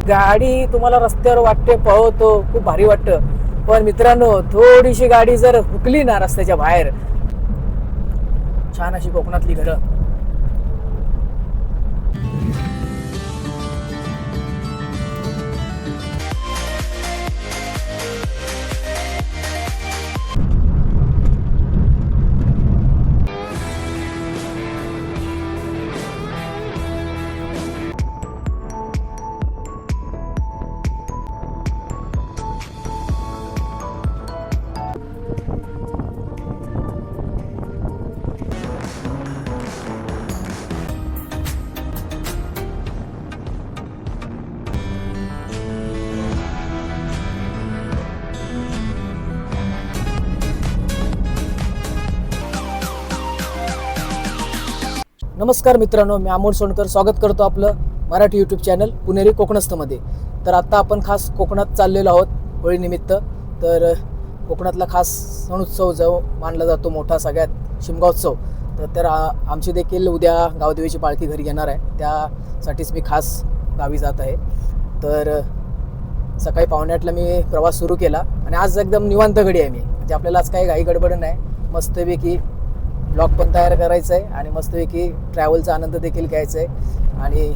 गाडी तुम्हाला रस्त्यावर वाटते पळवतो, खूप भारी वाटतं, पण मित्रांनो थोडीशी गाडी जर हुकली ना रस्त्याच्या बाहेर, छान अशी कोकणातली घरं. नमस्कार मित्रांनो, मी अमोल सोनकर स्वागत करतो आपलं मराठी यूट्यूब चॅनल पुणेरी कोकणस्थमध्ये. तर आत्ता आपण खास कोकणात चाललेलो आहोत होळीनिमित्त. तर कोकणातला खास सण उत्सव जो मानला जातो मोठा सगळ्यात, शिमगोत्सव. तर आमची देखील उद्या गावदेवीची पालखी घरी येणार आहे, त्यासाठीच मी खास गावी जात आहे. तर सकाळी 7:45ला मी प्रवास सुरू केला आणि आज एकदम निवांत घडी आहे मी, म्हणजे आपल्याला आज काही घाई गडबड नाही. मस्तपैकी ब्लॉग पण तयार करायचं आहे आणि मस्तपैकी ट्रॅव्हलचा आनंद देखील घ्यायचा आहे आणि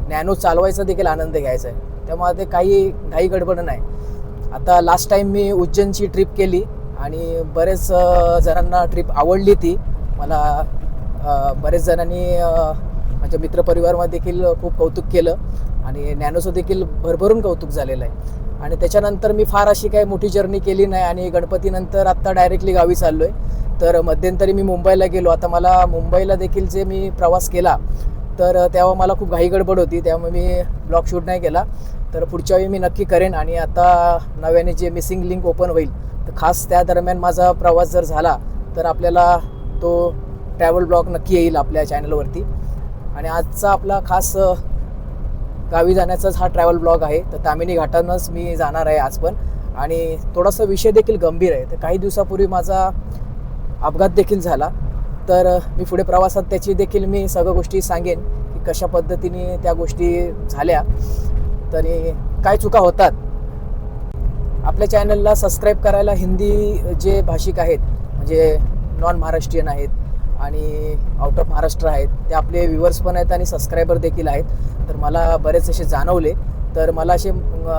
नॅनो चालवायचा देखील आनंद घ्यायचा आहे. त्यामुळे ते काही घाई गडबड नाही. आता लास्ट टाईम मी उज्जैनची ट्रिप केली आणि बरेच जणांना ट्रिप आवडली. ती मला बरेच जणांनी माझ्या मित्रपरिवारामध्ये देखील खूप कौतुक केलं आणि नॅनोचं देखील भरभरून कौतुक झालेलं आहे. आणि त्याच्यानंतर मी फार अशी काही मोठी जर्नी केली नाही आणि गणपतीनंतर आत्ता डायरेक्टली गावी चाललो आहे. तर मध्यंतरी मी मुंबईला गेलो. आता मला मुंबईला देखील जे मी प्रवास केला तर तेव्हा मला खूप घाई गडबड होती, त्यामुळे मी ब्लॉग शूट नाही केला. तर पुढच्या वेळी मी नक्की करेन. आणि आता नव्याने जे मिसिंग लिंक ओपन होईल तर खास त्या दरम्यान माझा प्रवास जर झाला तर आपल्याला तो ट्रॅव्हल ब्लॉग नक्की येईल आपल्या चॅनलवरती. आणि आजचा आपला खास गावी जाण्याचाच हा ट्रॅव्हल ब्लॉग आहे. तर तामिनी घाटानंच मी जाणार आहे आज पण. आणि थोडासा विषय देखील गंभीर आहे. तर काही दिवसापूर्वी माझा अपघात देखील झाला. तर मी पुढे प्रवासात त्याची देखील मी सगळ्या गोष्टी सांगेन की कशा पद्धतीने त्या गोष्टी झाल्या, तरी काय चुका होतात. आपल्या चॅनलला सबस्क्राईब करायला हिंदी जे भाषिक आहेत, म्हणजे नॉन महाराष्ट्रीयन आहेत आणि आउट ऑफ महाराष्ट्र आहेत, ते आपले व्ह्युअर्स पण आहेत आणि सबस्क्रायबर देखील आहेत. तर मला बरेच असे जाणवले. तर मला असे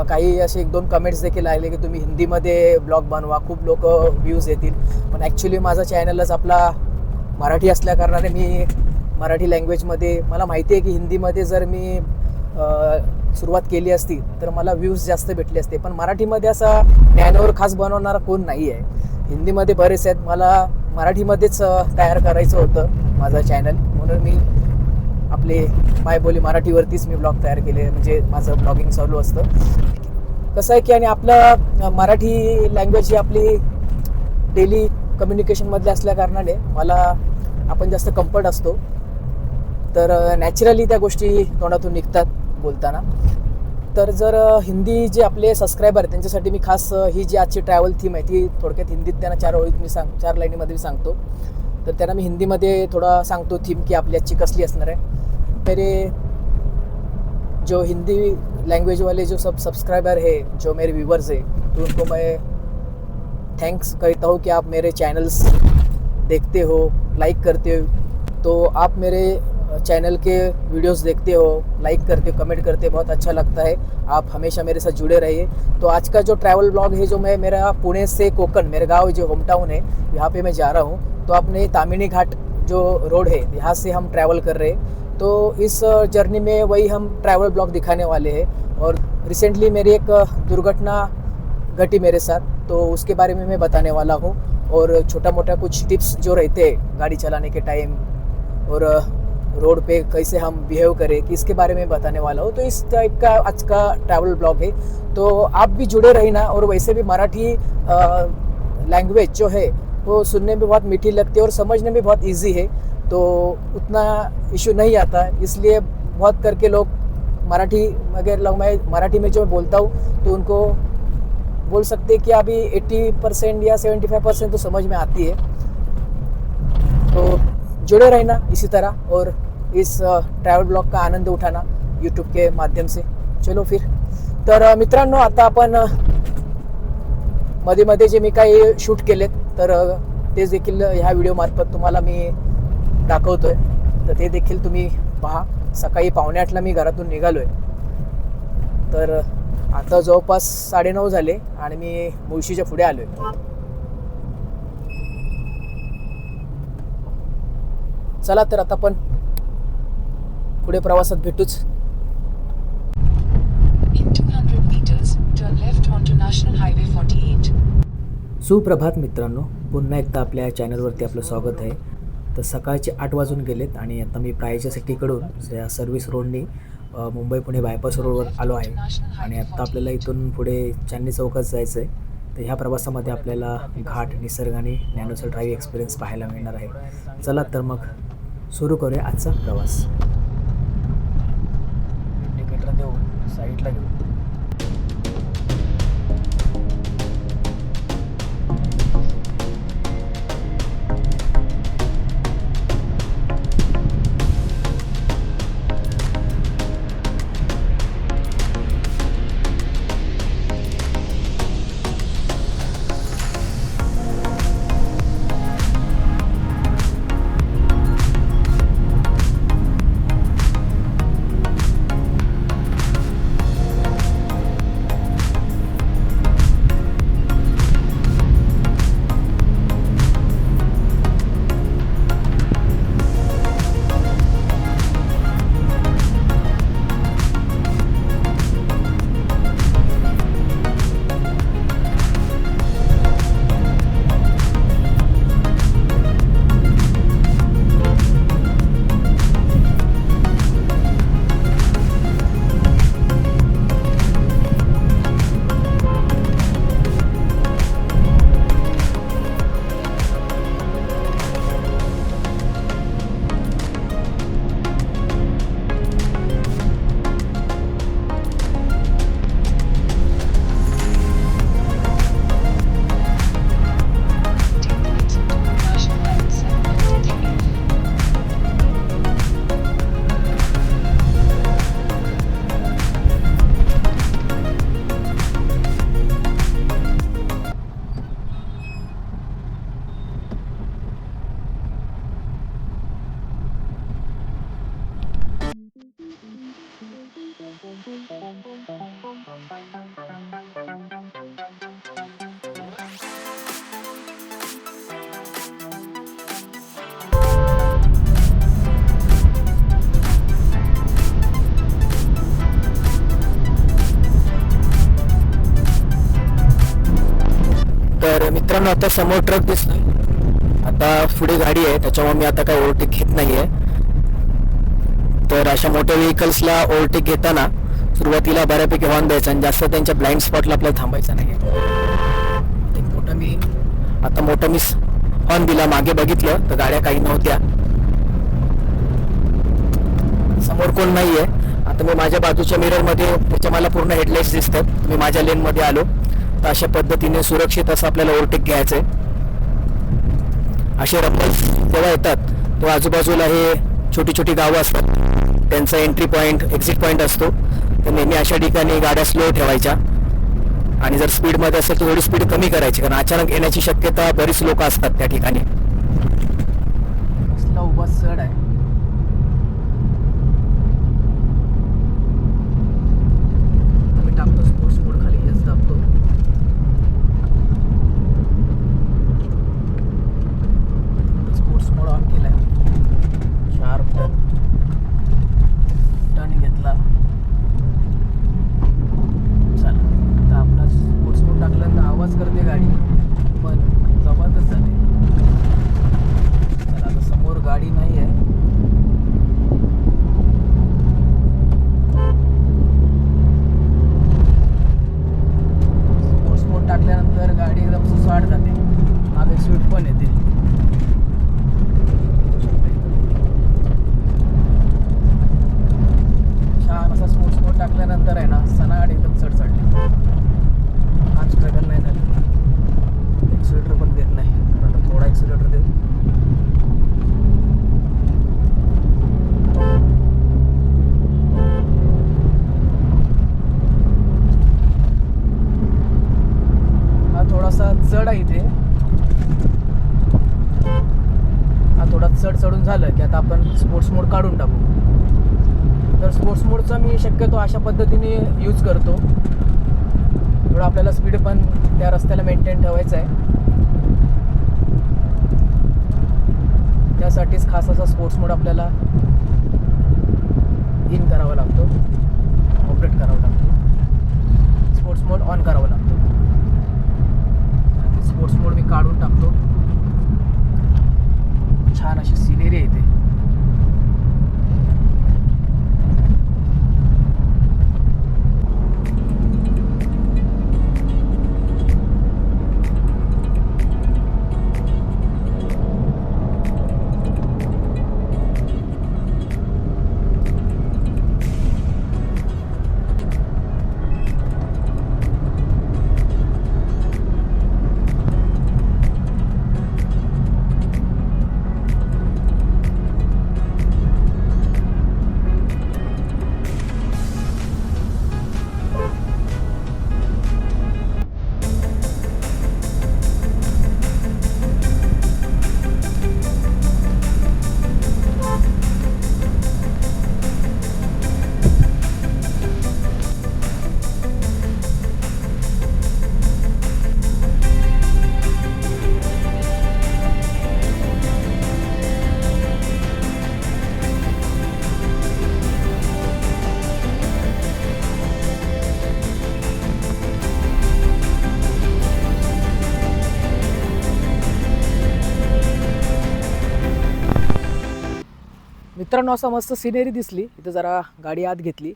काही असे 1-2 कमेंट्स देखील आले की तुम्ही हिंदीमध्ये ब्लॉग बनवा, खूप लोक व्ह्यूज येतील. पण ॲक्च्युली माझा चॅनलच आपला मराठी असल्याकारणाने मी मराठी लँग्वेजमध्ये, मला माहिती आहे की हिंदीमध्ये जर मी सुरुवात केली असती तर मला व्ह्यूज जास्त भेटले असते. पण मराठीमध्ये असा नॅनोवर खास बनवणारा कोण नाही आहे. हिंदीमध्ये बरेच आहेत. मला मराठीमध्येच तयार करायचं होतं माझं चॅनल, म्हणून मी आपले मायबोली मराठीवरतीच मी ब्लॉग तयार केले, म्हणजे माझं ब्लॉगिंग चालू असतं. कसं आहे की आणि आपलं मराठी लँग्वेज ही आपली डेली कम्युनिकेशनमधले असल्याकारणाने मला आपण जास्त कम्फर्ट असतो. तर नॅचरली त्या गोष्टी तोंडातून निघतात बोलताना. तर जर हिंदी जे आपले सबस्क्रायबर आहेत त्यांच्यासाठी मी खास ही जी आजची ट्रॅव्हल थीम आहे ती थोडक्यात हिंदीत त्यांना 4 ओळीत मी 4 लाईनीमध्ये सांगतो. तर त्यांना मी हिंदीमध्ये थोडा सांगतो थीम की आपली आजची कसली असणार आहे. मेरे जो हिंदी लैंग्वेज वाले जो सब सब्सक्राइबर है, जो मेरे व्यूवर्स है, तो उनको मैं थैंक्स कहता हूँ कि आप मेरे चैनल्स देखते हो, लाइक करते हो. तो आप मेरे चैनल के वीडियोस देखते हो, लाइक करते हो, कमेंट करते हो, बहुत अच्छा लगता है. आप हमेशा मेरे साथ जुड़े रहिए. तो आज का जो ट्रैवल ब्लॉग है, जो मैं मेरा पुणे से कोकण, मेरे गाँव जो होम टाउन है, यहाँ पे मैं जा रहा हूँ. तो अपने तामिनी घाट जो रोड है यहाँ से हम ट्रैवल कर रहे हैं. तो इस जर्नी में वही हम ट्रैवल ब्लॉग दिखाने वाले हैं. और रिसेंटली मेरी एक दुर्घटना घटी मेरे साथ, तो उसके बारे में मैं बताने वाला हूँ. और छोटा मोटा कुछ टिप्स जो रहते हैं गाड़ी चलाने के टाइम और रोड पे कैसे हम बिहेव करें कि इसके बारे में बताने वाला हूँ. तो इस टाइप का आज का ट्रैवल ब्लॉग है. तो आप भी जुड़े रहना. और वैसे भी मराठी लैंग्वेज जो है वो सुनने में बहुत मीठी लगती है और समझने में बहुत इजी है. तो उतना इशू नहीं आता, इसलिए बहुत करके लोग मराठी, अगर लोग मैं मराठी में जो बोलता हूँ तो उनको बोल सकते हैं कि अभी 80% या 75% तो समझ में आती है. तो जुड़े रहना इसी तरह और इस ट्रैवल ब्लॉग का आनंद उठाना यूट्यूब के माध्यम से. चलो फिर. तर मित्रांनो, आता आपण मध्ये मध्ये जे मी काही शूट केलेत तर ते देखील ह्या व्हिडिओ मार्फत तुम्हाला मी दाखवतोय. तर ते देखील तुम्ही पहा. सकाळी 7:45ला मी घरातून निघालोय. तर आता जवळपास 9:30 झाले आणि मी मुळशीच्या पुढे आलोय. चला तर आता आपण पुढे प्रवासात भेटूच. सुप्रभात मित्रांनो, पुन्हा एकदा आपल्या चॅनलवरती आपलं स्वागत आहे. तर सकाळचे 8 वाजून गेलेत आणि आता मी प्रायच्या सिटीकडून या सर्व्हिस रोडनी मुंबई पुणे बायपास रोडवर आलो आहे. आणि आत्ता आपल्याला इथून पुढे चांदणी चौकात जायचं आहे. तर ह्या प्रवासामध्ये आपल्याला घाट, निसर्ग आणि नॅनोचा ड्राईव्ह एक्सपिरियन्स पाहायला मिळणार आहे. चला तर मग सुरू करूया आजचा प्रवास. इंडिकेटर देऊन साईडला घेऊ. तर मित्रांनो, आता समोर ट्रक दिसतोय. आता पुढे गाडी आहे, त्याच्यामुळे मी आता काय ओव्हरटेक घेत नाहीये. तर अशा मोठ्या व्हेकल्सला ओव्हरटेक घेताना सुरुवातीला बऱ्यापैकी हॉर्न द्यायचा आणि जास्त त्यांच्या ब्लाइंड स्पॉटला आपल्याला थांबायचं नाही. मोठा मी हॉर्न दिला. मागे बघितलं तर गाड्या काही नव्हत्या, समोर कोण नाहीये. आता मी माझ्या बाजूच्या मिररमध्ये त्याच्या मला पूर्ण हेडलाईट्स दिसतात. मी माझ्या लेनमध्ये आलो. तर अशा पद्धतीने सुरक्षित असं आपल्याला ओव्हरटेक घ्यायचंय. असे रंबल्स जेव्हा येतात तेव्हा आजूबाजूला हे छोटी छोटी गावं असतात, त्यांचा एंट्री पॉईंट, एक्झिट पॉईंट असतो. तर नेहमी अशा ठिकाणी गाड्या स्लो ठेवायच्या आणि जर स्पीडमध्ये असेल तर थोडी स्पीड कमी करायची, कारण अचानक येण्याची शक्यता बरीच लोक असतात त्या ठिकाणी. कसला उभा चढ आहे. मी टाकतो स्पोर्ट्स मोड खाली, हेच दाबतो. स्पोर्ट्स मोड ऑन केलाय. शार्प टर्न घेतला. टाकल्यानंतर आवाज करते गाडी, पण जबरदस्त झाले. चला, आता समोर गाडी नाही आहे. मोड काढून टाकू. तर स्पोर्ट्स मोडचा मी शक्यतो अशा पद्धतीने यूज करतो, थोडं आपल्याला स्पीड पण त्या रस्त्याला मेंटेन ठेवायचं आहे. त्यासाठीच खास असा स्पोर्ट्स मोड आपल्याला इन करावा लागतो, ऑपरेट करावा लागतो, स्पोर्ट्स मोड ऑन करावा लागतो. स्पोर्ट्स मोड मी काढून टाकतो. छान अशी सिनेरी आहे इथे. मित्रांनो, असा मस्त सिनेरी दिसली इथं. जरा गाडी आत घेतली.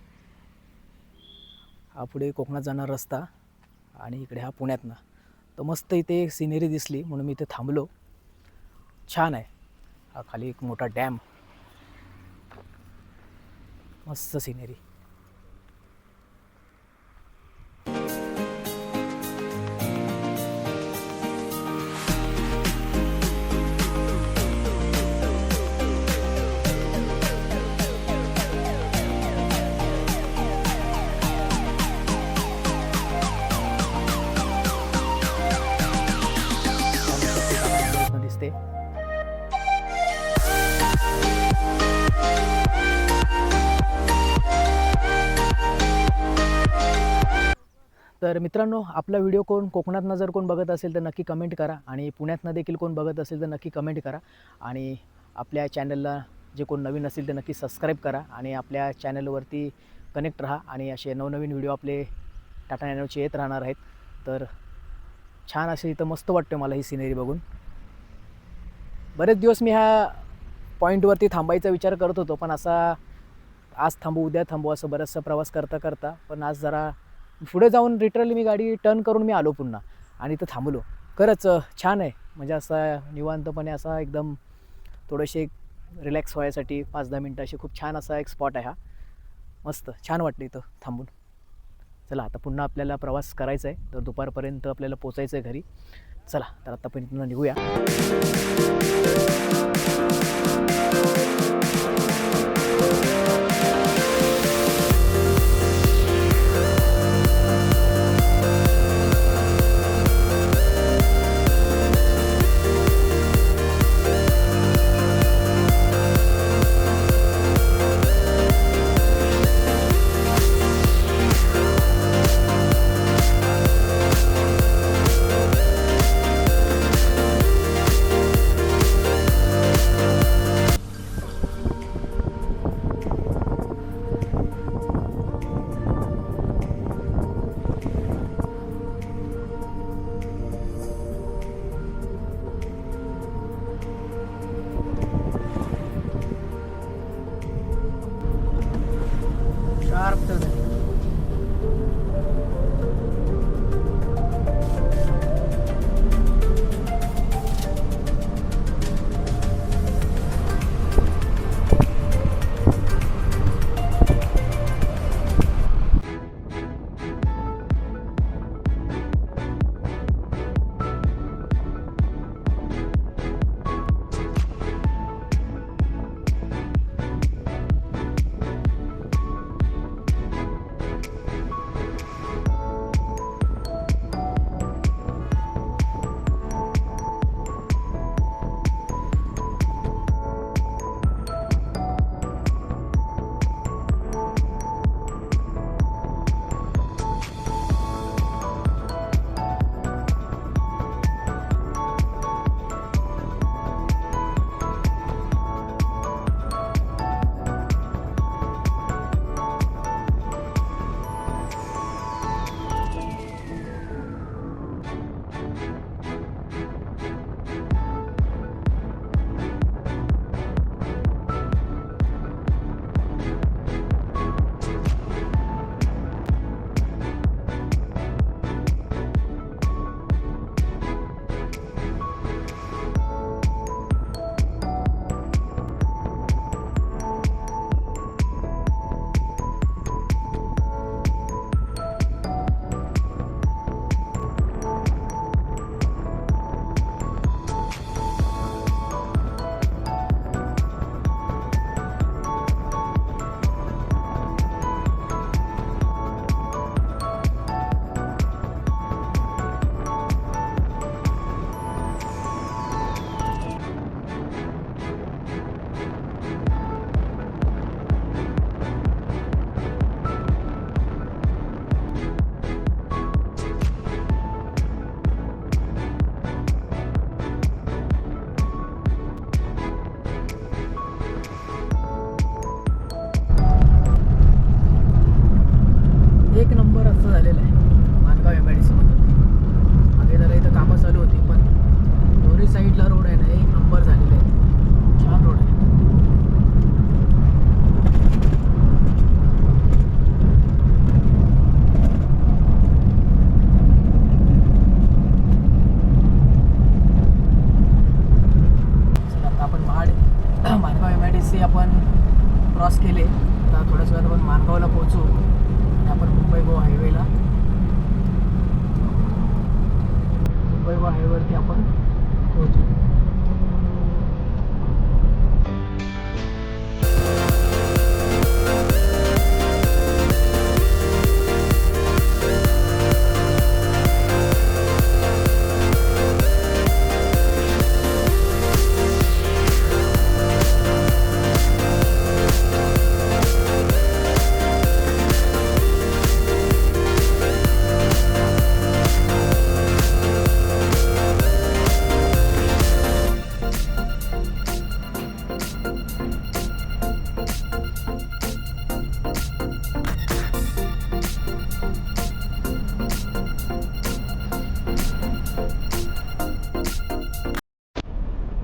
हा पुढे कोकणात जाणार रस्ता आणि इकडे हा पुण्यातनं. तर मस्त इथे सिनेरी दिसली म्हणून मी इथे थांबलो. छान आहे. हा खाली एक मोठा डॅम, मस्त सिनेरी. दिसते. तर मित्रांनो, आपला व्हिडिओ कोकणातनं जर कोण बघत असेल तर नक्की कमेंट करा, आणि पुण्यातनं देखील कोण बघत असेल तर नक्की कमेंट करा. आणि आपल्या चॅनलला जे कोण नवीन असेल तर नक्की सबस्क्राईब करा आणि आपल्या चॅनलवरती कनेक्ट राहा. आणि असे नवनवीन व्हिडिओ आपले टाटा नॅनोचे येत राहणार आहेत. तर छान असे इथं मस्त वाटतं मला ही सिनेरी बघून. बरेच दिवस मी ह्या पॉईंटवरती थांबायचा विचार करत होतो, पण असा आज थांबू उद्या थांबू असं बराचसा प्रवास करता करता, पण आज जरा पुढे जाऊन लिटरली मी गाडी टर्न करून मी आलो पुन्हा आणि इथं थांबलो. खरंच छान आहे. म्हणजे असा निवांतपणे असा एकदम थोडेसे रिलॅक्स व्हायसाठी 5-10 मिनटं अशी खूप छान असा एक स्पॉट आहे हा. मस्त छान वाटलं इथं थांबून. चला आता पुन्हा आपल्याला प्रवास करायचा आहे, तर दुपारपर्यंत आपल्याला पोचायचं आहे घरी. चला तर आता पण इथून निघूया. शार्प टर्न आहे. आलेला आहे मानगाव MIDC मधून. मागे जरा इथं कामं चालू होती, पण दोन्ही साईडला रोड आहे ना एक नंबर झालेले आहेत. छान रोड आहे. मानगाव MIDC आपण क्रॉस केले. आता थोड्याच वेळात आपण मानगावला पोहोचू आणि आपण मुंबई गोवा हायवेला हायवेवरती आपण पोहोचू.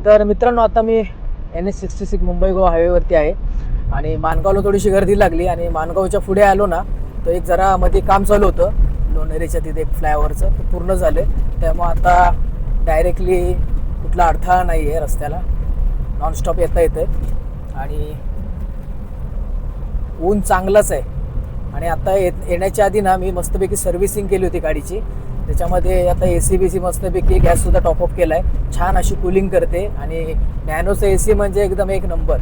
तर मित्रांनो, आता मी NH66 मुंबई गोवा हायवेवरती आहे आणि मानगावला थोडीशी गर्दी लागली आणि मानगावच्या पुढे आलो ना, तर एक जरा मध्ये काम चालू होतं लोणेरेच्या तिथे एक फ्लायओव्हरचं, ते पूर्ण झालं. त्यामुळे आता डायरेक्टली कुठला अडथळा नाही आहे रस्त्याला, नॉनस्टॉप येता येतं आणि ऊन चांगलंच आहे. आणि आता येण्याच्या आधी ना मी मस्तपैकी सर्व्हिसिंग केली होती गाडीची. त्याच्यामध्ये आता AC मस्तपैकी गॅससुद्धा टॉपअप केला आहे. छान अशी कूलिंग करते आणि नॅनोचं AC म्हणजे एकदम एक नंबर,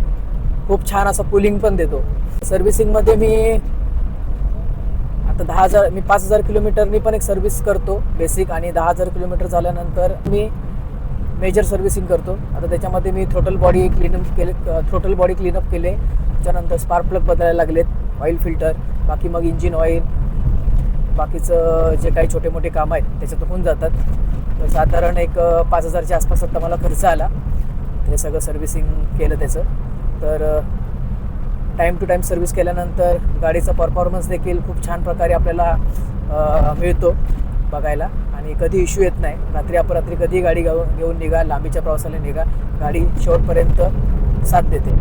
खूप छान असं कूलिंग पण देतो. सर्व्हिसिंगमध्ये मी आता 5,000 किलोमीटरनी पण एक सर्व्हिस करतो बेसिक, आणि 10,000 किलोमीटर झाल्यानंतर मी मेजर सर्व्हिसिंग करतो. आता त्याच्यामध्ये मी थ्रोटल बॉडी क्लीनअप केले. त्याच्यानंतर स्पार्क प्लग बदलायला लागलेत, ऑइल फिल्टर, बाकी मग इंजिन ऑइल, बाकीचं जे काही छोटे मोठे कामं आहेत त्याच्यात होऊन जातात. तर साधारण एक 5,000च्या आसपास आता मला खर्च आला ते सगळं सर्व्हिसिंग केलं त्याचं. तर टाईम टू टाईम सर्व्हिस केल्यानंतर गाडीचा परफॉर्मन्स देखील खूप छान प्रकारे आपल्याला मिळतो बघायला आणि कधी इश्यू येत नाही. रात्री अपरात्री कधीही गाडी घेऊन निघा, लांबीच्या प्रवासाला निघा, गाडी शेवटपर्यंत साथ देते.